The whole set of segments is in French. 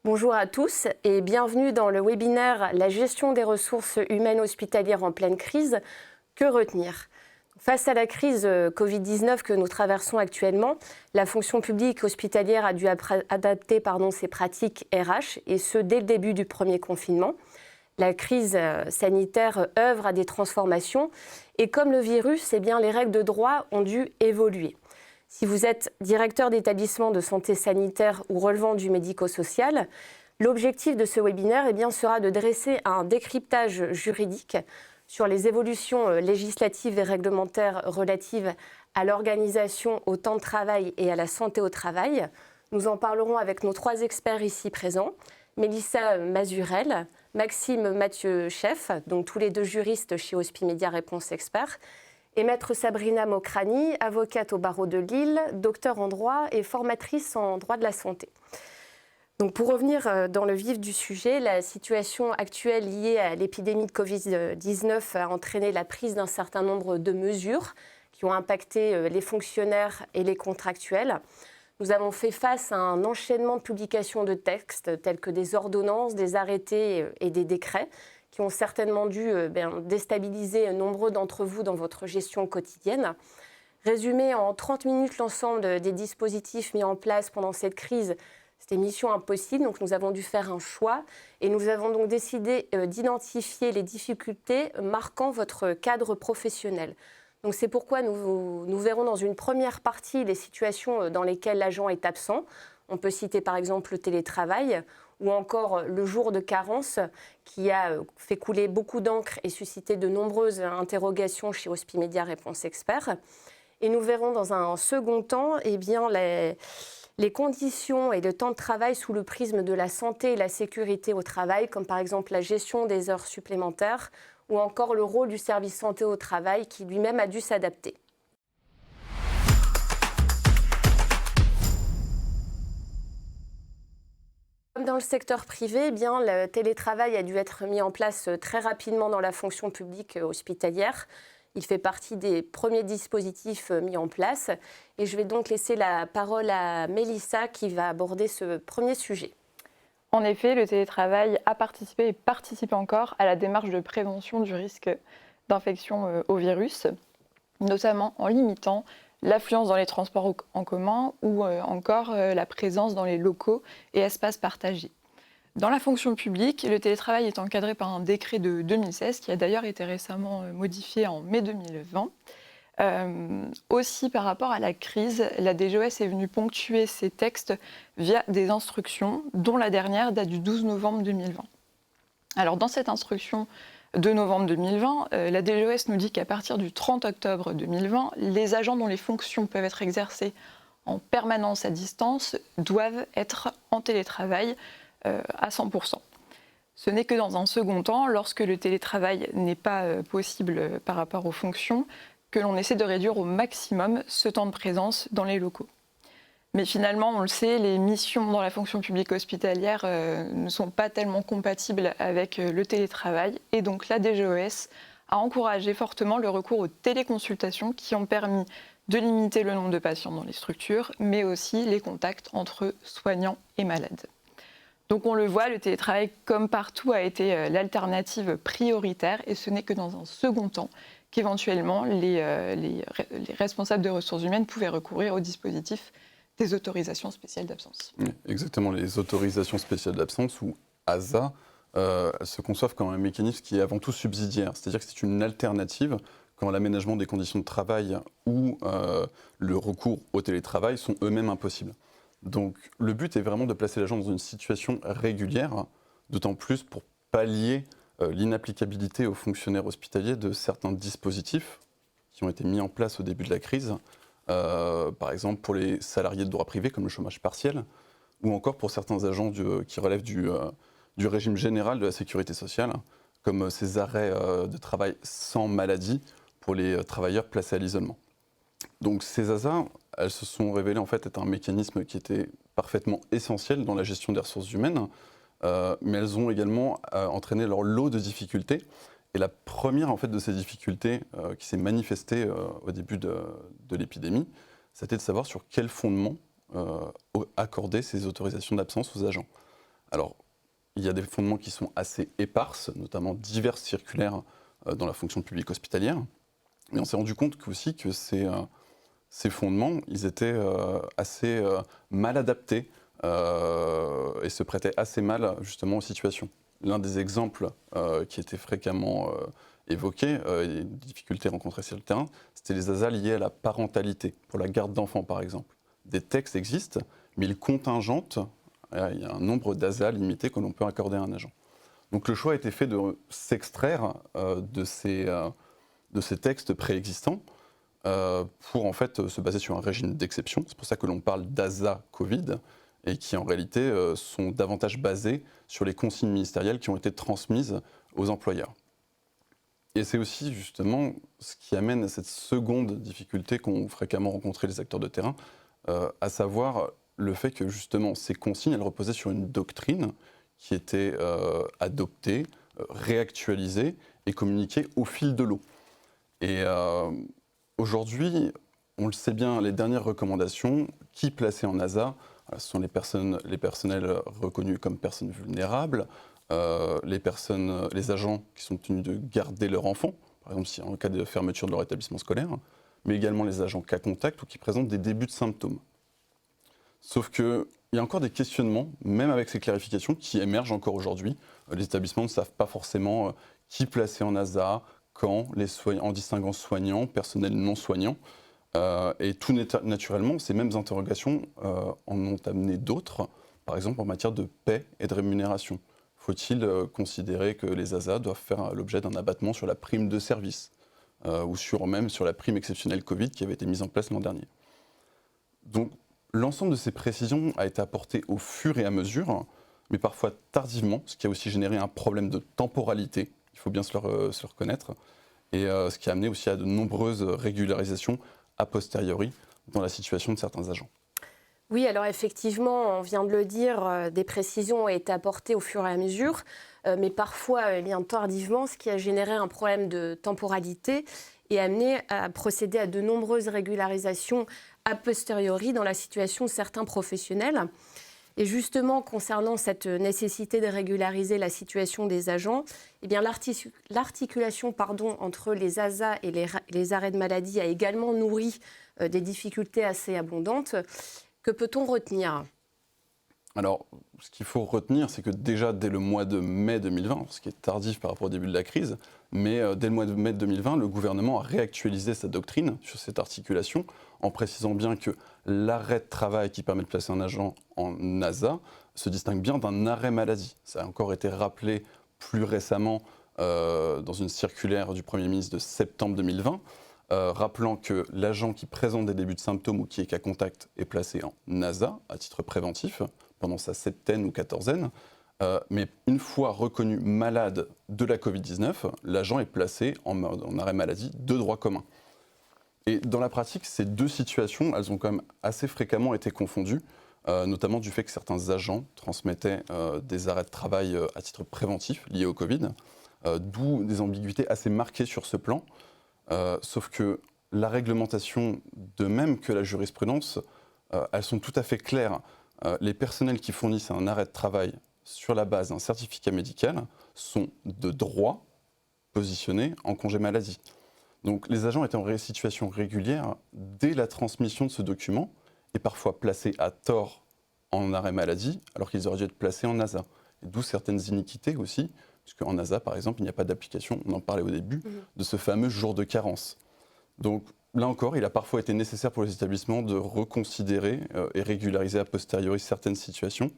Bonjour à tous et bienvenue dans le webinaire « La gestion des ressources humaines hospitalières en pleine crise, que retenir ?» Face à la crise Covid-19 que nous traversons actuellement, la fonction publique hospitalière a dû adapter ses pratiques RH, et ce dès le début du premier confinement. La crise sanitaire œuvre à des transformations et comme le virus, les règles de droit ont dû évoluer. Si vous êtes directeur d'établissement de santé sanitaire ou relevant du médico-social, l'objectif de ce webinaire sera de dresser un décryptage juridique sur les évolutions législatives et réglementaires relatives à l'organisation, au temps de travail et à la santé au travail. Nous en parlerons avec nos trois experts ici présents, Mélissa Mazurel, Maxime Mathieu-Chef, donc tous les deux juristes chez Hospimédia Réponse Expert, et maître Sabrina Mokrani, avocate au barreau de Lille, docteur en droit et formatrice en droit de la santé. Donc pour revenir dans le vif du sujet, la situation actuelle liée à l'épidémie de Covid-19 a entraîné la prise d'un certain nombre de mesures qui ont impacté les fonctionnaires et les contractuels. Nous avons fait face à un enchaînement de publications de textes tels que des ordonnances, des arrêtés et des décrets qui ont certainement dû déstabiliser nombreux d'entre vous dans votre gestion quotidienne. Résumer en 30 minutes l'ensemble des dispositifs mis en place pendant cette crise, c'était mission impossible, donc nous avons dû faire un choix et nous avons donc décidé d'identifier les difficultés marquant votre cadre professionnel. Donc c'est pourquoi nous verrons dans une première partie les situations dans lesquelles l'agent est absent. On peut citer par exemple le télétravail ou encore le jour de carence qui a fait couler beaucoup d'encre et suscité de nombreuses interrogations chez Hospimédia Réponse Expert. Et nous verrons dans un second temps les conditions et le temps de travail sous le prisme de la santé et la sécurité au travail, comme par exemple la gestion des heures supplémentaires ou encore le rôle du service santé au travail qui lui-même a dû s'adapter. Comme dans le secteur privé, le télétravail a dû être mis en place très rapidement dans la fonction publique hospitalière. Il fait partie des premiers dispositifs mis en place. Et je vais donc laisser la parole à Mélissa qui va aborder ce premier sujet. En effet, le télétravail a participé et participe encore à la démarche de prévention du risque d'infection au virus, notamment en limitant l'affluence dans les transports en commun ou encore la présence dans les locaux et espaces partagés. Dans la fonction publique, le télétravail est encadré par un décret de 2016 qui a d'ailleurs été récemment modifié en mai 2020. Aussi, par rapport à la crise, la DGOS est venue ponctuer ces textes via des instructions, dont la dernière date du 12 novembre 2020. Alors, dans cette instruction de novembre 2020, la DGOS nous dit qu'à partir du 30 octobre 2020, les agents dont les fonctions peuvent être exercées en permanence à distance doivent être en télétravail à 100%. Ce n'est que dans un second temps, lorsque le télétravail n'est pas possible par rapport aux fonctions, que l'on essaie de réduire au maximum ce temps de présence dans les locaux. Mais finalement, on le sait, les missions dans la fonction publique hospitalière ne sont pas tellement compatibles avec le télétravail. Et donc la DGOS a encouragé fortement le recours aux téléconsultations qui ont permis de limiter le nombre de patients dans les structures, mais aussi les contacts entre soignants et malades. Donc on le voit, le télétravail, comme partout, a été l'alternative prioritaire et ce n'est que dans un second temps qu'éventuellement les responsables de ressources humaines pouvaient recourir au dispositif des autorisations spéciales d'absence. Oui, exactement, les autorisations spéciales d'absence ou ASA se conçoivent comme un mécanisme qui est avant tout subsidiaire, c'est-à-dire que c'est une alternative quand l'aménagement des conditions de travail ou le recours au télétravail sont eux-mêmes impossibles. Donc le but est vraiment de placer l'agent dans une situation régulière, d'autant plus pour pallier l'inapplicabilité aux fonctionnaires hospitaliers de certains dispositifs qui ont été mis en place au début de la crise, par exemple pour les salariés de droit privé comme le chômage partiel, ou encore pour certains agents qui relèvent du régime général de la sécurité sociale, comme ces arrêts de travail sans maladie pour les travailleurs placés à l'isolement. Donc ces ASA, elles se sont révélées en fait être un mécanisme qui était parfaitement essentiel dans la gestion des ressources humaines, mais elles ont également entraîné leur lot de difficultés. Et la première en fait, de ces difficultés qui s'est manifestée au début de l'épidémie, c'était de savoir sur quel fondement accorder ces autorisations d'absence aux agents. Alors, il y a des fondements qui sont assez éparses, notamment diverses circulaires dans la fonction publique hospitalière. Mais on s'est rendu compte aussi que ces fondements, ils étaient assez mal adaptés et se prêtaient assez mal justement aux situations. L'un des exemples qui était fréquemment évoqué, les difficultés rencontrées sur le terrain, c'était les ASA liés à la parentalité, pour la garde d'enfants par exemple. Des textes existent, mais ils contingentent, il y a un nombre d'ASA limité que l'on peut accorder à un agent. Donc le choix a été fait de s'extraire de ces textes préexistants pour en fait se baser sur un régime d'exception. C'est pour ça que l'on parle d'ASA Covid et qui en réalité sont davantage basés sur les consignes ministérielles qui ont été transmises aux employeurs. Et c'est aussi justement ce qui amène à cette seconde difficulté qu'ont fréquemment rencontré les acteurs de terrain, à savoir le fait que justement ces consignes, elles reposaient sur une doctrine qui était adoptée, réactualisée et communiquée au fil de l'eau. Et aujourd'hui, on le sait bien, les dernières recommandations, qui placer en ASA, ce sont les personnels reconnus comme personnes vulnérables, les agents qui sont tenus de garder leur enfant, par exemple en cas de fermeture de leur établissement scolaire, mais également les agents cas contact ou qui présentent des débuts de symptômes. Sauf qu'il y a encore des questionnements, même avec ces clarifications, qui émergent encore aujourd'hui. Les établissements ne savent pas forcément qui placer en ASA, quand, en distinguant soignants, personnel non soignant. Et tout naturellement, ces mêmes interrogations en ont amené d'autres, par exemple en matière de paie et de rémunération. Faut-il considérer que les ASA doivent faire l'objet d'un abattement sur la prime de service ou même sur la prime exceptionnelle Covid qui avait été mise en place l'an dernier. Donc l'ensemble de ces précisions a été apporté au fur et à mesure, mais parfois tardivement, ce qui a aussi généré un problème de temporalité, il faut bien se le reconnaître, et ce qui a amené aussi à de nombreuses régularisations a posteriori dans la situation de certains agents. Oui, alors effectivement, on vient de le dire, des précisions ont été apportées au fur et à mesure, mais parfois bien tardivement, ce qui a généré un problème de temporalité et amené à procéder à de nombreuses régularisations a posteriori dans la situation de certains professionnels. Et justement, concernant cette nécessité de régulariser la situation des agents, eh bien, l'articulation entre les ASA et les arrêts de maladie a également nourri des difficultés assez abondantes. Que peut-on retenir ? Alors, ce qu'il faut retenir, c'est que déjà dès le mois de mai 2020, ce qui est tardif par rapport au début de la crise, mais dès le mois de mai 2020, le gouvernement a réactualisé sa doctrine sur cette articulation en précisant bien que l'arrêt de travail qui permet de placer un agent en ASA se distingue bien d'un arrêt maladie. Ça a encore été rappelé plus récemment dans une circulaire du Premier ministre de septembre 2020, rappelant que l'agent qui présente des débuts de symptômes ou qui est cas contact est placé en ASA à titre préventif pendant sa septaine ou quatorzaine, mais une fois reconnu malade de la Covid-19, l'agent est placé en arrêt maladie de droit commun. Et dans la pratique, ces deux situations, elles ont quand même assez fréquemment été confondues, notamment du fait que certains agents transmettaient des arrêts de travail à titre préventif liés au Covid, d'où des ambiguïtés assez marquées sur ce plan. Sauf que la réglementation, de même que la jurisprudence, elles sont tout à fait claires. Les personnels qui fournissent un arrêt de travail sur la base d'un certificat médical sont de droit positionnés en congé maladie. Donc les agents étaient en situation régulière dès la transmission de ce document et parfois placés à tort en arrêt maladie alors qu'ils auraient dû être placés en ASA. Et d'où certaines iniquités aussi, puisque en ASA par exemple il n'y a pas d'application, on en parlait au début, de ce fameux jour de carence. Donc là encore, il a parfois été nécessaire pour les établissements de reconsidérer et régulariser a posteriori certaines situations.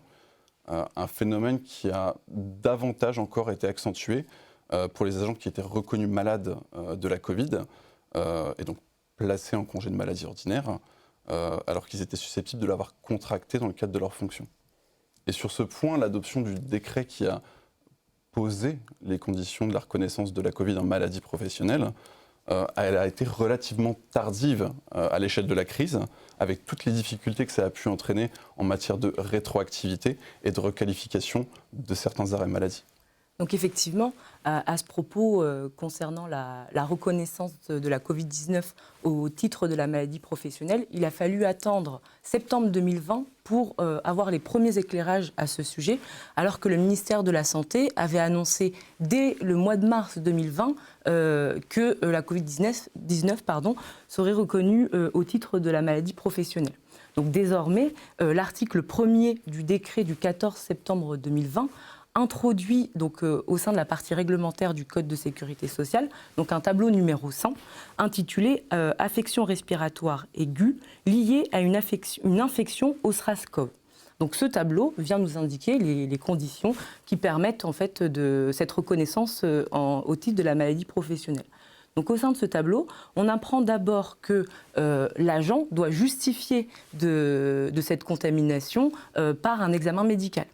Un phénomène qui a davantage encore été accentué pour les agents qui étaient reconnus malades de la Covid et donc placés en congé de maladie ordinaire alors qu'ils étaient susceptibles de l'avoir contracté dans le cadre de leurs fonctions. Et sur ce point, l'adoption du décret qui a posé les conditions de la reconnaissance de la Covid en maladie professionnelle, elle a été relativement tardive à l'échelle de la crise, avec toutes les difficultés que ça a pu entraîner en matière de rétroactivité et de requalification de certains arrêts maladie. Donc effectivement, à ce propos, concernant la reconnaissance de la Covid-19 au titre de la maladie professionnelle, il a fallu attendre septembre 2020 pour avoir les premiers éclairages à ce sujet, alors que le ministère de la Santé avait annoncé dès le mois de mars 2020 que la Covid-19 serait reconnue au titre de la maladie professionnelle. Donc désormais, l'article 1er du décret du 14 septembre 2020 introduit donc, au sein de la partie réglementaire du Code de sécurité sociale donc un tableau numéro 100 intitulé « Affection respiratoire aiguë liée à une infection au SRAS-CoV ». Donc ce tableau vient nous indiquer les conditions qui permettent en fait de cette reconnaissance au titre de la maladie professionnelle. Donc au sein de ce tableau, on apprend d'abord que l'agent doit justifier de cette contamination par un examen médical.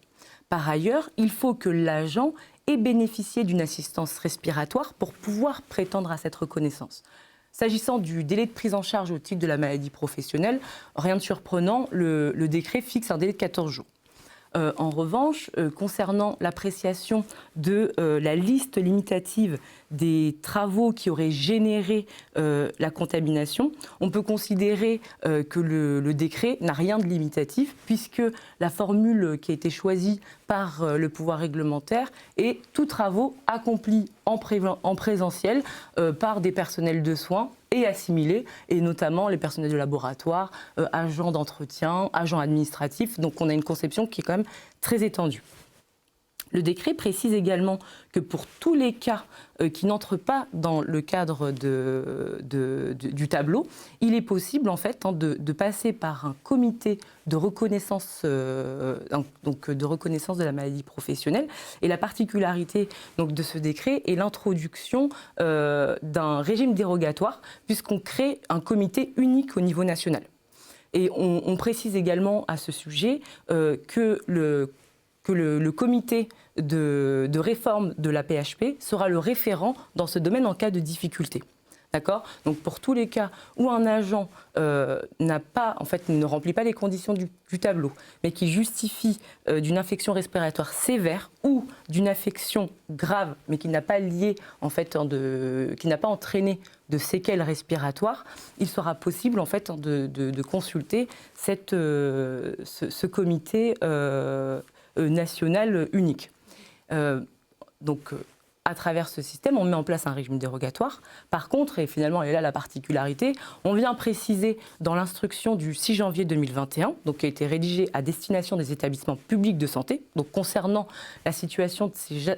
Par ailleurs, il faut que l'agent ait bénéficié d'une assistance respiratoire pour pouvoir prétendre à cette reconnaissance. S'agissant du délai de prise en charge au titre de la maladie professionnelle, rien de surprenant, le décret fixe un délai de 14 jours. En revanche, concernant l'appréciation de la liste limitative des travaux qui auraient généré la contamination, on peut considérer que le décret n'a rien de limitatif puisque la formule qui a été choisie par le pouvoir réglementaire est tous travaux accomplis en présentiel par des personnels de soins et assimilés, et notamment les personnels de laboratoire, agents d'entretien, agents administratifs. Donc on a une conception qui est quand même très étendue. Le décret précise également que pour tous les cas qui n'entrent pas dans le cadre du tableau, il est possible en fait de passer par un comité de reconnaissance, de reconnaissance de la maladie professionnelle. Et la particularité donc, de ce décret est l'introduction d'un régime dérogatoire puisqu'on crée un comité unique au niveau national. Et on précise également à ce sujet que le comité de réforme de la PHP sera le référent dans ce domaine en cas de difficulté. D'accord ? Donc pour tous les cas où un agent ne remplit pas les conditions du tableau, mais qui justifie d'une infection respiratoire sévère ou d'une infection grave, mais qui n'a pas qui n'a pas entraîné de séquelles respiratoires, il sera possible en fait de consulter ce comité national unique. À travers ce système, on met en place un régime dérogatoire. Par contre, et finalement, elle est là la particularité, on vient préciser dans l'instruction du 6 janvier 2021, donc qui a été rédigée à destination des établissements publics de santé, donc concernant la situation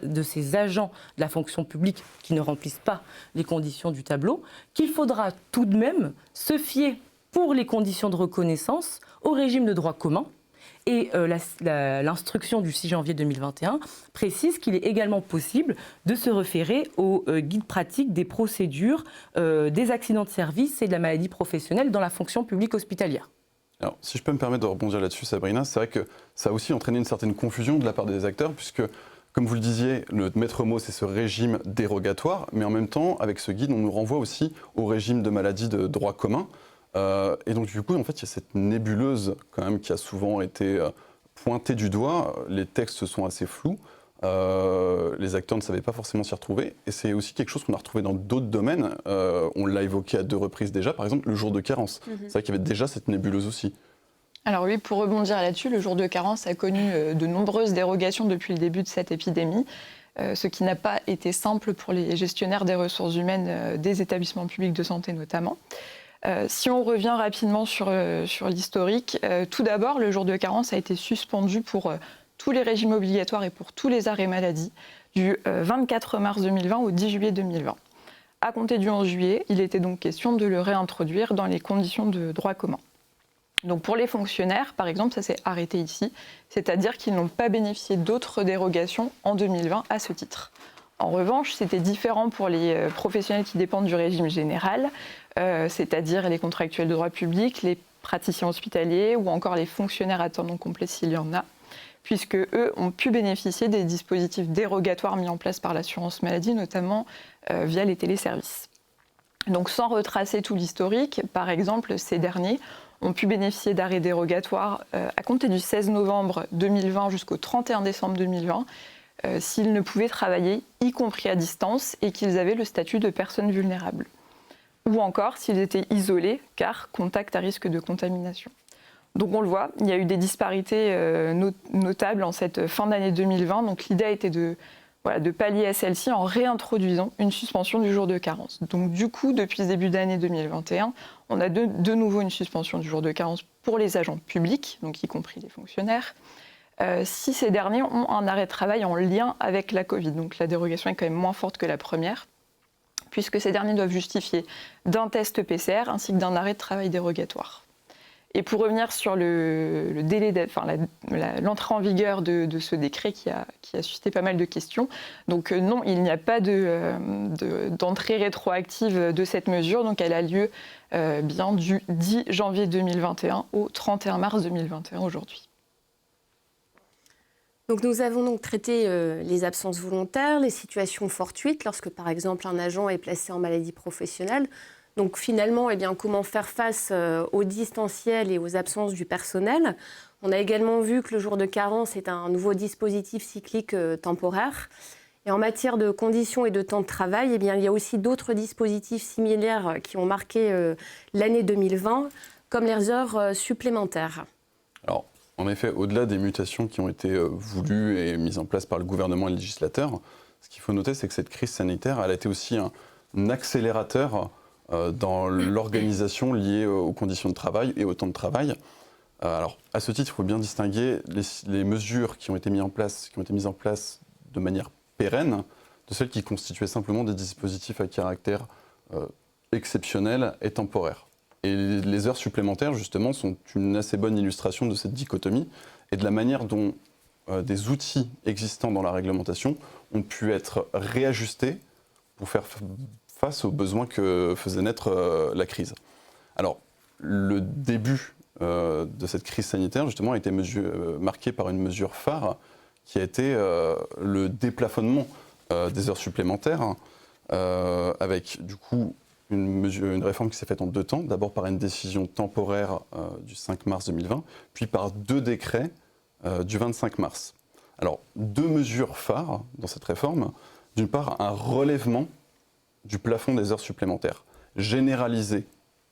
de ces agents de la fonction publique qui ne remplissent pas les conditions du tableau, qu'il faudra tout de même se fier pour les conditions de reconnaissance au régime de droit commun. Et l'instruction du 6 janvier 2021 précise qu'il est également possible de se référer au guide pratique des procédures des accidents de service et de la maladie professionnelle dans la fonction publique hospitalière. Alors, si je peux me permettre de rebondir là-dessus, Sabrina, c'est vrai que ça a aussi entraîné une certaine confusion de la part des acteurs, puisque, comme vous le disiez, le maître mot, c'est ce régime dérogatoire, mais en même temps, avec ce guide, on nous renvoie aussi au régime de maladie de droit commun. Et donc du coup, en fait, il y a cette nébuleuse quand même qui a souvent été pointée du doigt. Les textes sont assez flous. Les acteurs ne savaient pas forcément s'y retrouver. Et c'est aussi quelque chose qu'on a retrouvé dans d'autres domaines. On l'a évoqué à 2 reprises déjà, par exemple le jour de carence. C'est vrai qu'il y avait déjà cette nébuleuse aussi. Alors oui, pour rebondir là-dessus, le jour de carence a connu de nombreuses dérogations depuis le début de cette épidémie. Ce qui n'a pas été simple pour les gestionnaires des ressources humaines des établissements publics de santé notamment. Si on revient rapidement sur l'historique, tout d'abord, le jour de carence a été suspendu pour tous les régimes obligatoires et pour tous les arrêts maladie du 24 mars 2020 au 10 juillet 2020. À compter du 11 juillet, il était donc question de le réintroduire dans les conditions de droit commun. Donc pour les fonctionnaires, par exemple, ça s'est arrêté ici, c'est-à-dire qu'ils n'ont pas bénéficié d'autres dérogations en 2020 à ce titre. En revanche, c'était différent pour les professionnels qui dépendent du régime général, c'est-à-dire les contractuels de droit public, les praticiens hospitaliers ou encore les fonctionnaires à temps non complet s'il y en a, puisque eux ont pu bénéficier des dispositifs dérogatoires mis en place par l'assurance maladie, notamment via les téléservices. Donc sans retracer tout l'historique, par exemple, ces derniers ont pu bénéficier d'arrêts dérogatoires à compter du 16 novembre 2020 jusqu'au 31 décembre 2020, s'ils ne pouvaient travailler, y compris à distance, et qu'ils avaient le statut de personnes vulnérables. Ou encore s'ils étaient isolés, car contact à risque de contamination. Donc on le voit, il y a eu des disparités notables en cette fin d'année 2020. Donc l'idée a été de pallier à celle-ci en réintroduisant une suspension du jour de carence. Donc du coup, depuis le début d'année 2021, on a de nouveau une suspension du jour de carence pour les agents publics, donc y compris les fonctionnaires, si ces derniers ont un arrêt de travail en lien avec la Covid. Donc la dérogation est quand même moins forte que la première, puisque ces derniers doivent justifier d'un test PCR ainsi que d'un arrêt de travail dérogatoire. Et pour revenir sur le délai, l'entrée en vigueur de ce décret qui a suscité pas mal de questions, donc non, il n'y a pas d'entrée rétroactive de cette mesure, donc elle a lieu bien du 10 janvier 2021 au 31 mars 2021 aujourd'hui. Donc nous avons donc traité les absences volontaires, les situations fortuites, lorsque par exemple un agent est placé en maladie professionnelle. Donc finalement, comment faire face au distanciel et aux absences du personnel. On a également vu que le jour de carence est un nouveau dispositif cyclique temporaire. Et en matière de conditions et de temps de travail, il y a aussi d'autres dispositifs similaires qui ont marqué l'année 2020, comme les heures supplémentaires. Alors, en effet, au-delà des mutations qui ont été voulues et mises en place par le gouvernement et le législateur, ce qu'il faut noter, c'est que cette crise sanitaire, elle a été aussi un accélérateur dans l'organisation liée aux conditions de travail et au temps de travail. Alors, à ce titre, il faut bien distinguer les mesures qui ont été mises en place de manière pérenne de celles qui constituaient simplement des dispositifs à caractère exceptionnel et temporaire. Et les heures supplémentaires, justement, sont une assez bonne illustration de cette dichotomie et de la manière dont des outils existants dans la réglementation ont pu être réajustés pour faire face aux besoins que faisait naître la crise. Alors, le début de cette crise sanitaire, justement, a été marqué par une mesure phare qui a été le déplafonnement des heures supplémentaires, avec, du coup, une réforme qui s'est faite en 2 temps, d'abord par une décision temporaire du 5 mars 2020, puis par 2 décrets du 25 mars. Alors, 2 mesures phares dans cette réforme. D'une part, un relèvement du plafond des heures supplémentaires, généralisé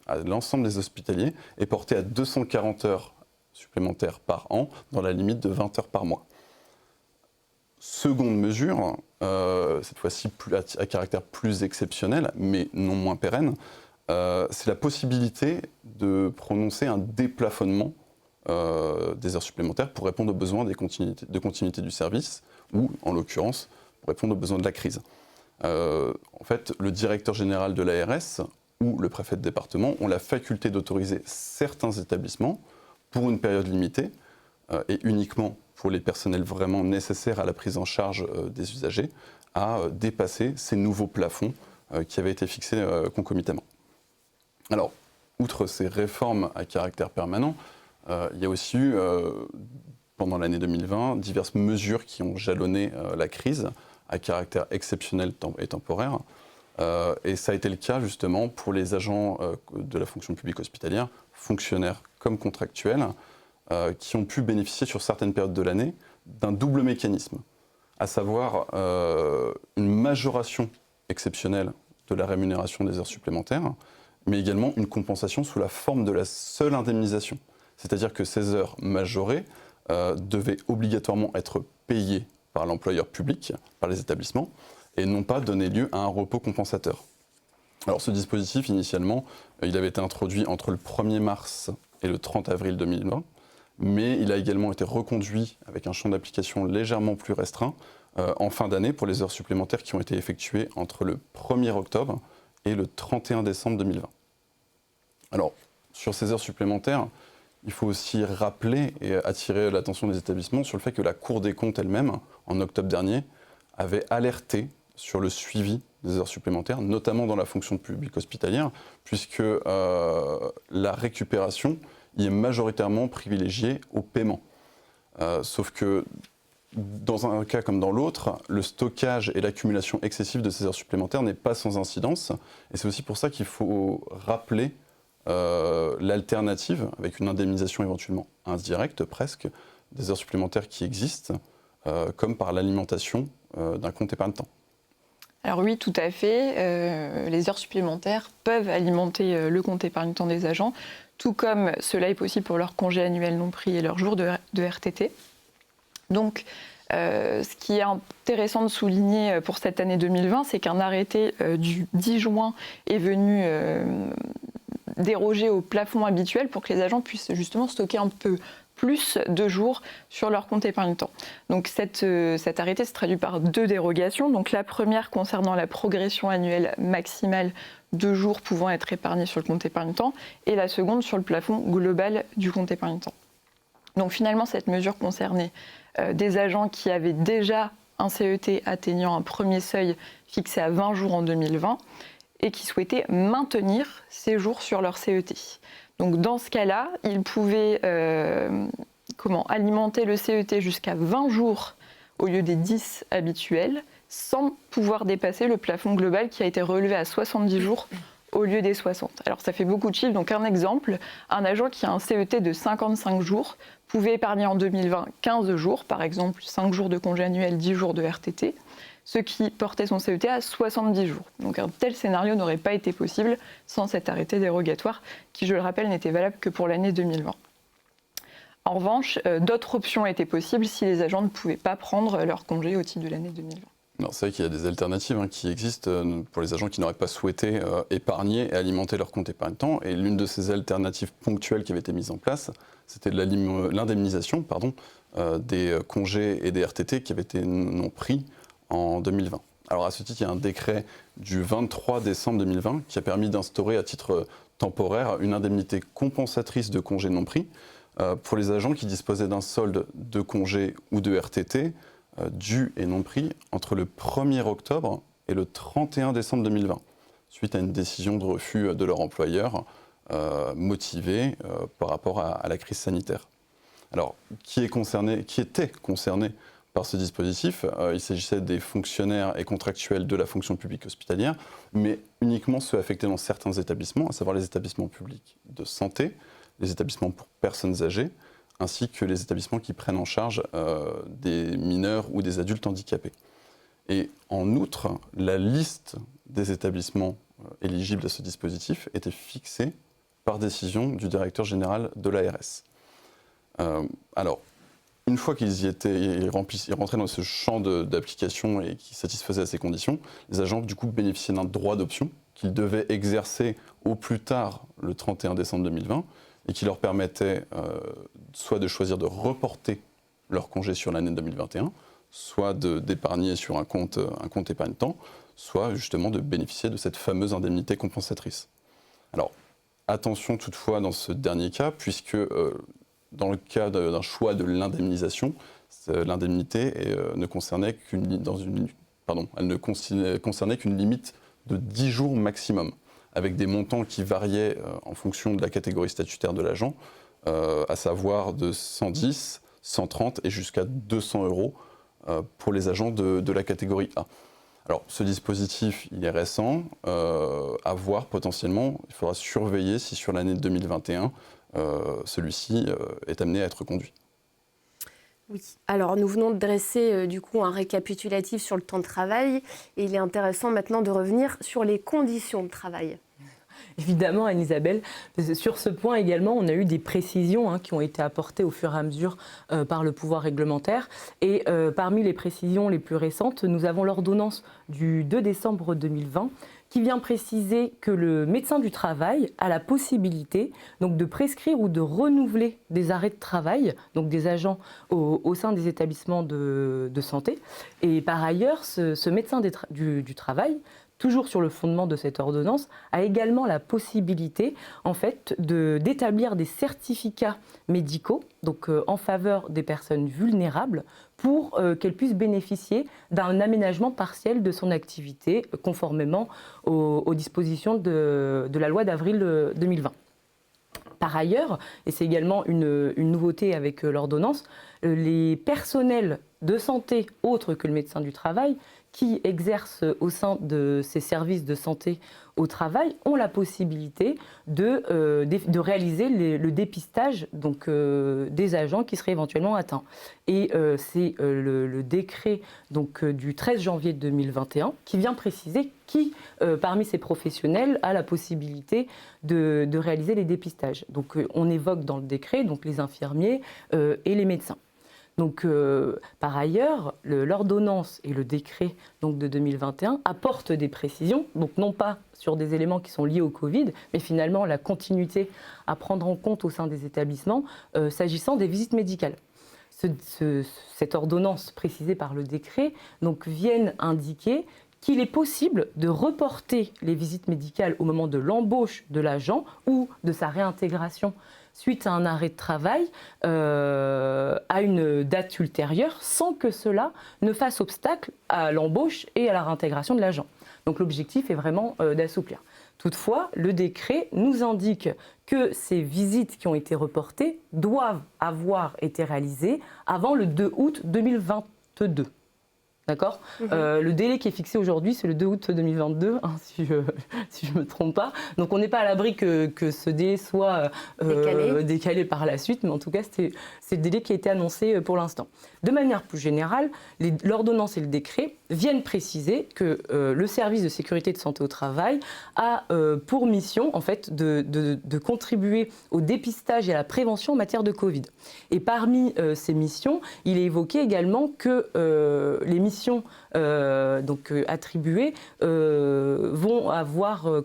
à l'ensemble des hospitaliers et porté à 240 heures supplémentaires par an, dans la limite de 20 heures par mois. Seconde mesure, cette fois-ci à caractère plus exceptionnel, mais non moins pérenne, c'est la possibilité de prononcer un déplafonnement des heures supplémentaires pour répondre aux besoins de continuité du service, ou, en l'occurrence, pour répondre aux besoins de la crise. En fait, le directeur général de l'ARS ou le préfet de département ont la faculté d'autoriser certains établissements, pour une période limitée, et uniquement pour les personnels vraiment nécessaires à la prise en charge des usagers, à dépasser ces nouveaux plafonds qui avaient été fixés concomitamment. Alors, outre ces réformes à caractère permanent, il y a aussi eu, pendant l'année 2020, diverses mesures qui ont jalonné la crise à caractère exceptionnel et temporaire. Et ça a été le cas justement pour les agents de la fonction publique hospitalière, fonctionnaires comme contractuels, qui ont pu bénéficier sur certaines périodes de l'année d'un double mécanisme, à savoir une majoration exceptionnelle de la rémunération des heures supplémentaires, mais également une compensation sous la forme de la seule indemnisation. C'est-à-dire que ces heures majorées devaient obligatoirement être payées par l'employeur public, par les établissements, et non pas donner lieu à un repos compensateur. Alors ce dispositif, initialement, il avait été introduit entre le 1er mars et le 30 avril 2020, mais il a également été reconduit avec un champ d'application légèrement plus restreint en fin d'année pour les heures supplémentaires qui ont été effectuées entre le 1er octobre et le 31 décembre 2020. Alors, sur ces heures supplémentaires, il faut aussi rappeler et attirer l'attention des établissements sur le fait que la Cour des comptes elle-même, en octobre dernier, avait alerté sur le suivi des heures supplémentaires, notamment dans la fonction publique hospitalière, puisque la récupération y est majoritairement privilégiée au paiement. Sauf que dans un cas comme dans l'autre, le stockage et l'accumulation excessive de ces heures supplémentaires n'est pas sans incidence. Et c'est aussi pour ça qu'il faut rappeler l'alternative, avec une indemnisation éventuellement indirecte presque, des heures supplémentaires qui existent, comme par l'alimentation d'un compte épargne-temps. Alors oui, tout à fait. Les heures supplémentaires peuvent alimenter le compte épargne-temps des agents, tout comme cela est possible pour leurs congés annuels non pris et leurs jours de RTT. Donc, ce qui est intéressant de souligner pour cette année 2020, c'est qu'un arrêté du 10 juin est venu déroger au plafond habituel pour que les agents puissent justement stocker un peu plus de jours sur leur compte épargne-temps. Donc cet arrêté se traduit par 2 dérogations. Donc la première concernant la progression annuelle maximale de jours pouvant être épargnés sur le compte épargne-temps et la seconde sur le plafond global du compte épargne-temps. Donc finalement, cette mesure concernait des agents qui avaient déjà un CET atteignant un premier seuil fixé à 20 jours en 2020 et qui souhaitaient maintenir ces jours sur leur CET. Donc dans ce cas-là, ils pouvaient alimenter le CET jusqu'à 20 jours au lieu des 10 habituels, sans pouvoir dépasser le plafond global qui a été relevé à 70 jours au lieu des 60. Alors ça fait beaucoup de chiffres, donc un exemple, un agent qui a un CET de 55 jours pouvait épargner en 2020 15 jours, par exemple 5 jours de congé annuel, 10 jours de RTT, ce qui portait son CET à 70 jours. Donc un tel scénario n'aurait pas été possible sans cet arrêté dérogatoire qui, je le rappelle, n'était valable que pour l'année 2020. En revanche, d'autres options étaient possibles si les agents ne pouvaient pas prendre leur congé au titre de l'année 2020. C'est vrai qu'il y a des alternatives qui existent pour les agents qui n'auraient pas souhaité épargner et alimenter leur compte épargne-temps. Et l'une de ces alternatives ponctuelles qui avait été mise en place, c'était l'indemnisation des congés et des RTT qui avaient été non pris en 2020. Alors à ce titre, il y a un décret du 23 décembre 2020 qui a permis d'instaurer à titre temporaire une indemnité compensatrice de congés non pris pour les agents qui disposaient d'un solde de congés ou de RTT dus et non pris entre le 1er octobre et le 31 décembre 2020, suite à une décision de refus de leur employeur motivée par rapport à la crise sanitaire. Alors, qui était concerné par ce dispositif? Il s'agissait des fonctionnaires et contractuels de la fonction publique hospitalière, mais uniquement ceux affectés dans certains établissements, à savoir les établissements publics de santé, les établissements pour personnes âgées, ainsi que les établissements qui prennent en charge des mineurs ou des adultes handicapés. Et en outre, la liste des établissements éligibles à ce dispositif était fixée par décision du directeur général de l'ARS. Alors, une fois qu'ils y étaient, ils rentraient dans ce champ d'application et qui satisfaisaient à ces conditions, les agents du coup bénéficiaient d'un droit d'option qu'ils devaient exercer au plus tard le 31 décembre 2020 et qui leur permettait soit de choisir de reporter leur congé sur l'année 2021, soit d'épargner sur un compte épargne-temps, soit justement de bénéficier de cette fameuse indemnité compensatrice. Alors, attention toutefois dans ce dernier cas, puisque dans le cas d'un choix de l'indemnisation, l'indemnité ne concernait qu'une limite de 10 jours maximum, avec des montants qui variaient en fonction de la catégorie statutaire de l'agent, à savoir de 110, 130 et jusqu'à 200 € pour les agents de la catégorie A. Alors, ce dispositif, il est récent, à voir potentiellement. Il faudra surveiller si sur l'année 2021, celui-ci est amené à être conduit. Oui, alors nous venons de dresser du coup un récapitulatif sur le temps de travail et il est intéressant maintenant de revenir sur les conditions de travail. Évidemment, Anne-Isabelle, sur ce point également, on a eu des précisions qui ont été apportées au fur et à mesure par le pouvoir réglementaire. Et parmi les précisions les plus récentes, nous avons l'ordonnance du 2 décembre 2020 qui vient préciser que le médecin du travail a la possibilité donc, de prescrire ou de renouveler des arrêts de travail, donc des agents au sein des établissements de santé. Et par ailleurs, ce médecin du travail, toujours sur le fondement de cette ordonnance, a également la possibilité en fait, d'établir des certificats médicaux donc, en faveur des personnes vulnérables pour qu'elles puissent bénéficier d'un aménagement partiel de son activité conformément aux dispositions de la loi d'avril 2020. Par ailleurs, et c'est également une nouveauté avec l'ordonnance, les personnels de santé autres que le médecin du travail qui exercent au sein de ces services de santé au travail ont la possibilité de réaliser le dépistage donc, des agents qui seraient éventuellement atteints. Et c'est le décret donc, du 13 janvier 2021 qui vient préciser qui, parmi ces professionnels, a la possibilité de réaliser les dépistages. Donc on évoque dans le décret donc, les infirmiers et les médecins. Donc, par ailleurs, l'ordonnance et le décret donc, de 2021 apportent des précisions, donc non pas sur des éléments qui sont liés au Covid, mais finalement la continuité à prendre en compte au sein des établissements s'agissant des visites médicales. Cette ordonnance précisée par le décret donc, viennent indiquer qu'il est possible de reporter les visites médicales au moment de l'embauche de l'agent ou de sa réintégration suite à un arrêt de travail à une date ultérieure sans que cela ne fasse obstacle à l'embauche et à la réintégration de l'agent. Donc l'objectif est vraiment d'assouplir. Toutefois, le décret nous indique que ces visites qui ont été reportées doivent avoir été réalisées avant le 2 août 2022. D'accord ? Le délai qui est fixé aujourd'hui, c'est le 2 août 2022, hein, si je ne me trompe pas. Donc on n'est pas à l'abri que ce délai soit décalé par la suite, mais en tout cas, c'est le délai qui a été annoncé pour l'instant. De manière plus générale, l'ordonnance et le décret viennent préciser que le service de sécurité de santé au travail a pour mission en fait, de contribuer au dépistage et à la prévention en matière de Covid. Et parmi ces missions, il est évoqué également que les missions attribuées vont avoir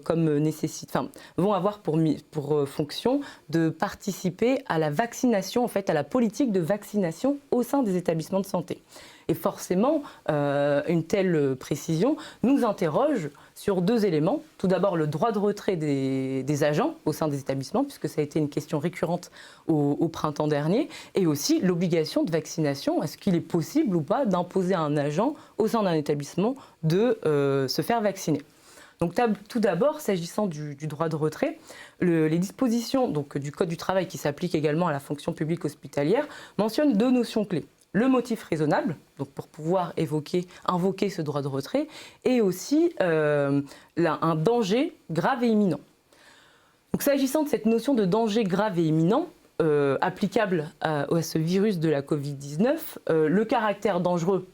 vont avoir pour fonction de participer à la vaccination, en fait, à la politique de vaccination au sein des établissements de santé. Et forcément, une telle précision nous interroge sur deux éléments. Tout d'abord, le droit de retrait des agents au sein des établissements, puisque ça a été une question récurrente au printemps dernier, et aussi l'obligation de vaccination. Est-ce qu'il est possible ou pas d'imposer à un agent au sein d'un établissement de se faire vacciner ? Donc, tout d'abord, s'agissant du droit de retrait, les dispositions donc, du Code du travail qui s'appliquent également à la fonction publique hospitalière mentionnent deux notions clés. Le motif raisonnable, donc pour pouvoir invoquer ce droit de retrait, et aussi un danger grave et imminent. Donc, s'agissant de cette notion de danger grave et imminent, applicable à ce virus de la Covid-19, le caractère dangereux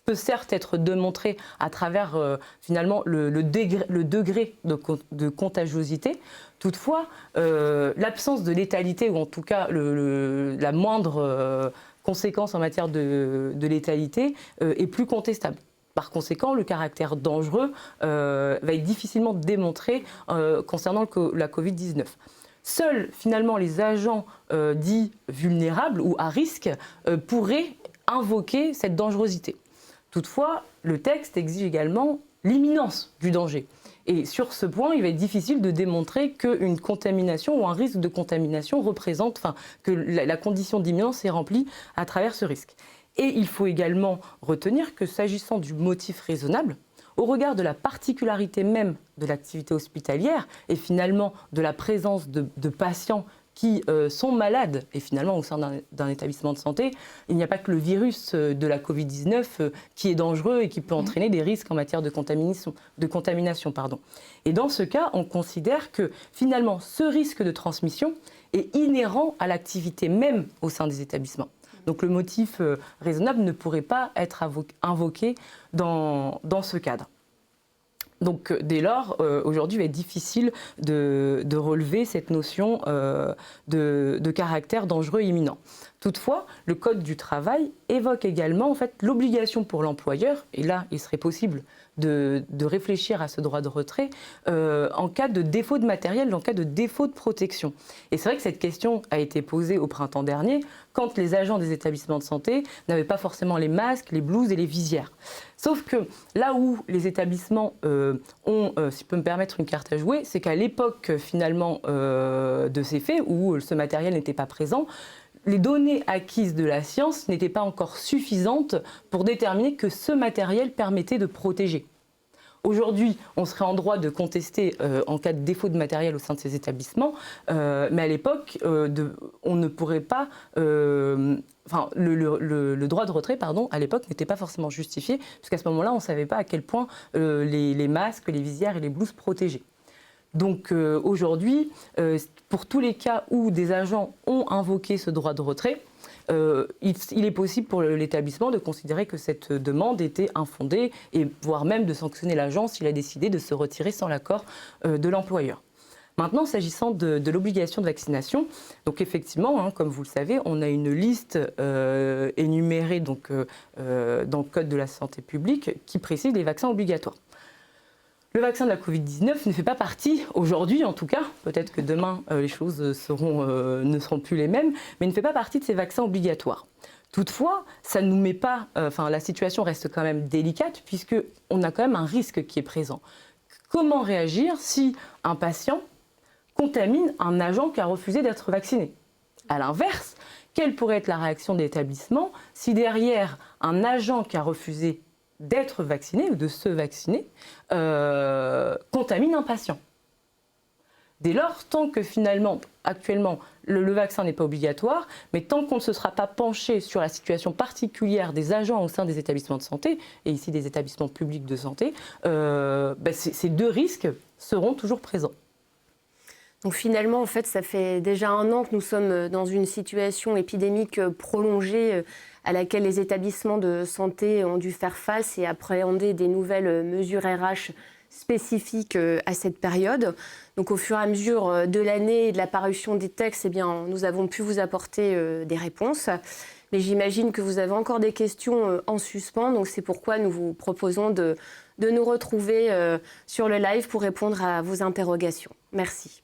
peut certes être démontré à travers finalement le degré de contagiosité. Toutefois, l'absence de létalité, ou en tout cas la moindre conséquence en matière de létalité est plus contestable. Par conséquent, le caractère dangereux va être difficilement démontré concernant la Covid-19. Seuls, finalement, les agents dits vulnérables ou à risque pourraient invoquer cette dangerosité. Toutefois, le texte exige également l'imminence du danger. Et sur ce point, il va être difficile de démontrer qu'une contamination ou un risque de contamination que la condition d'imminence est remplie à travers ce risque. Et il faut également retenir que s'agissant du motif raisonnable, au regard de la particularité même de l'activité hospitalière et finalement de la présence de patients qui sont malades, et finalement au sein d'un établissement de santé, il n'y a pas que le virus de la Covid-19 qui est dangereux et qui peut entraîner des risques en matière de contamination. Et dans ce cas, on considère que finalement ce risque de transmission est inhérent à l'activité même au sein des établissements. Donc le motif raisonnable ne pourrait pas être invoqué dans ce cadre. Donc dès lors, aujourd'hui, il va être difficile de relever cette notion de caractère dangereux et imminent. Toutefois, le Code du travail évoque également en fait, l'obligation pour l'employeur, et là, il serait possible de réfléchir à ce droit de retrait en cas de défaut de matériel, en cas de défaut de protection. Et c'est vrai que cette question a été posée au printemps dernier, quand les agents des établissements de santé n'avaient pas forcément les masques, les blouses et les visières. Sauf que là où les établissements ont, si je peux me permettre, une carte à jouer, c'est qu'à l'époque finalement de ces faits, où ce matériel n'était pas présent, les données acquises de la science n'étaient pas encore suffisantes pour déterminer que ce matériel permettait de protéger. Aujourd'hui, on serait en droit de contester en cas de défaut de matériel au sein de ces établissements, mais à l'époque, on ne pourrait pas Enfin, le droit de retrait, pardon, à l'époque n'était pas forcément justifié, puisqu'à ce moment-là, on ne savait pas à quel point les masques, les visières et les blouses protégeaient. Donc aujourd'hui, pour tous les cas où des agents ont invoqué ce droit de retrait, il est possible pour l'établissement de considérer que cette demande était infondée et voire même de sanctionner l'agent s'il a décidé de se retirer sans l'accord de l'employeur. Maintenant, s'agissant de l'obligation de vaccination, donc effectivement, hein, comme vous le savez, on a une liste énumérée donc, dans le Code de la santé publique qui précise les vaccins obligatoires. Le vaccin de la Covid-19 ne fait pas partie, aujourd'hui en tout cas, peut-être que demain les choses ne seront plus les mêmes, mais ne fait pas partie de ces vaccins obligatoires. Toutefois, ça nous met pas, la situation reste quand même délicate puisqu'on a quand même un risque qui est présent. Comment réagir si un patient contamine un agent qui a refusé d'être vacciné? À l'inverse, quelle pourrait être la réaction de l'établissement si derrière un agent qui a refusé d'être vacciné ou de se vacciner contamine un patient? Dès lors, tant que finalement, actuellement, le vaccin n'est pas obligatoire, mais tant qu'on ne se sera pas penché sur la situation particulière des agents au sein des établissements de santé, et ici des établissements publics de santé, ces deux risques seront toujours présents. Donc finalement, en fait, ça fait déjà 1 an que nous sommes dans une situation épidémique prolongée à laquelle les établissements de santé ont dû faire face et appréhender des nouvelles mesures RH spécifiques à cette période. Donc au fur et à mesure de l'année et de la parution des textes, nous avons pu vous apporter des réponses. Mais j'imagine que vous avez encore des questions en suspens, donc c'est pourquoi nous vous proposons de nous retrouver sur le live pour répondre à vos interrogations. Merci.